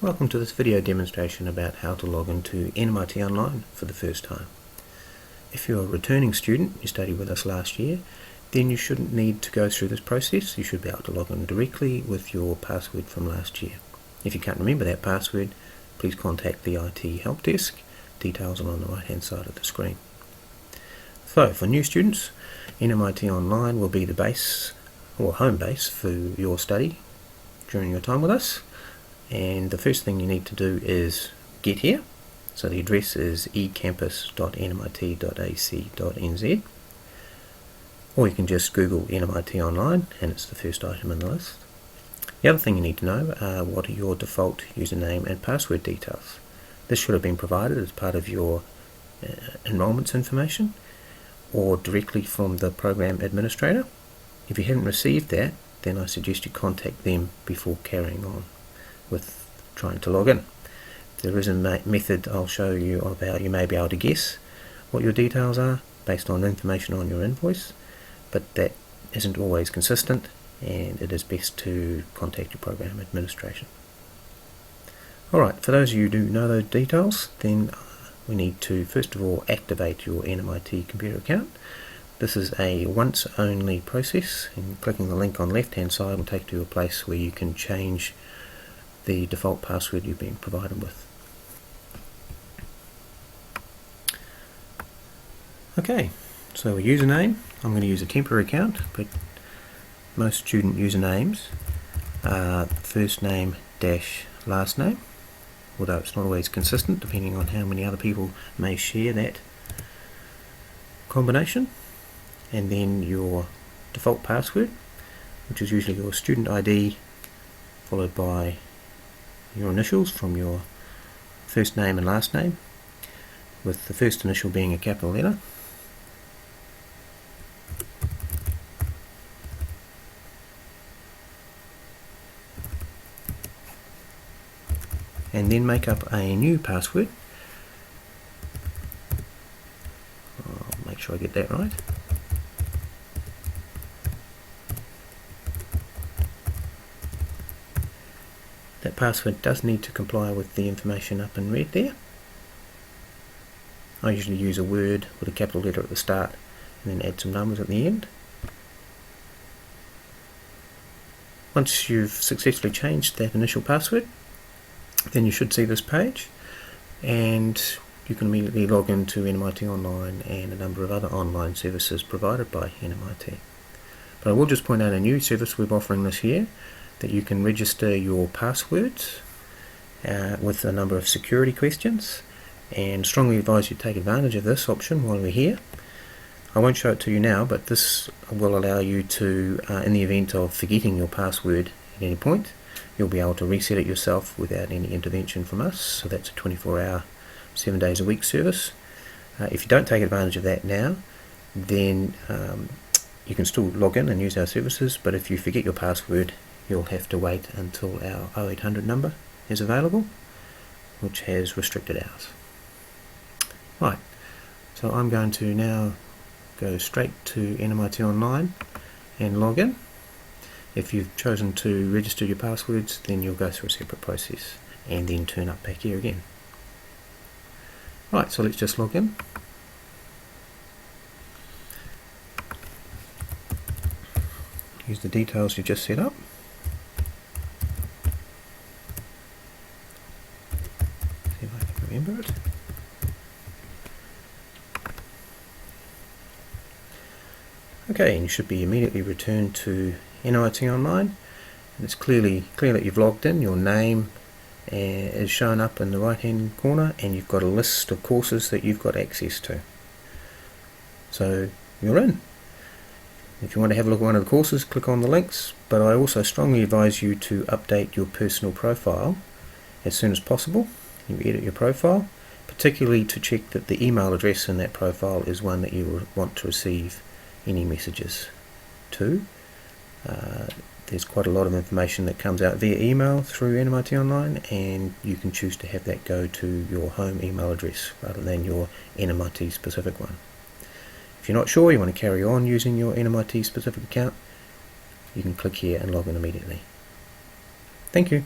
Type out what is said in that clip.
Welcome to this video demonstration about how to log into NMIT Online for the first time. If you're a returning student, you studied with us last year, then you shouldn't need to go through this process. You should be able to log in directly with your password from last year. If you can't remember that password, please contact the IT help desk. Details are on the right hand side of the screen. So for new students, NMIT Online will be the base or home base for your study during your time with us. And the first thing you need to do is get here. So the address is ecampus.nmit.ac.nz, or you can just Google NMIT Online and it's the first item in the list. The other thing you need to know are what are your default username and password details. This should have been provided as part of your enrolments information or directly from the program administrator. If you haven't received that, then I suggest you contact them before carrying on with trying to log in. There is a method I'll show you about. You may be able to guess what your details are based on information on your invoice, but that isn't always consistent and it is best to contact your program administration. Alright, for those of you who do know those details, then we need to first of all activate your NMIT computer account. This is a once only process, and clicking the link on the left hand side will take you to a place where you can change the default password you've been provided with. Okay, so a username, I'm going to use a temporary account, but most student usernames are first name dash last name, although it's not always consistent depending on how many other people may share that combination. And then your default password, which is usually your student ID followed by your initials from your first name and last name, with the first initial being a capital letter. And then make up a new password. I'll make sure I get that right. That password does need to comply with the information up in red there. I usually use a word with a capital letter at the start and then add some numbers at the end. Once you've successfully changed that initial password, then you should see this page and you can immediately log into NMIT Online and a number of other online services provided by NMIT. But I will just point out a new service we're offering this year, that you can register your passwords with a number of security questions, and strongly advise you take advantage of this option while we're here. I won't show it to you now, but this will allow you to, in the event of forgetting your password at any point, you'll be able to reset it yourself without any intervention from us. So that's a 24-hour, 7 days a week service. If you don't take advantage of that now, then you can still log in and use our services, but if you forget your password, you'll have to wait until our 0800 number is available, which has restricted hours. Right, so I'm going to now go straight to NMIT Online and log in. If you've chosen to register your passwords, then you'll go through a separate process and then turn up back here again. Right, so let's just log in. Use the details you just set up. See if I can remember it. Okay, and you should be immediately returned to NMIT Online, and it's clear that you've logged in. Your name is shown up in the right hand corner and you've got a list of courses that you've got access to. So you're in. If you want to have a look at one of the courses, click on the links, but I also strongly advise you to update your personal profile as soon as possible. You edit your profile, particularly to check that the email address in that profile is one that you want to receive any messages to. There's quite a lot of information that comes out via email through NMIT Online, and you can choose to have that go to your home email address rather than your NMIT specific one. If you're not sure, you want to carry on using your NMIT specific account, you can click here and log in immediately. Thank you.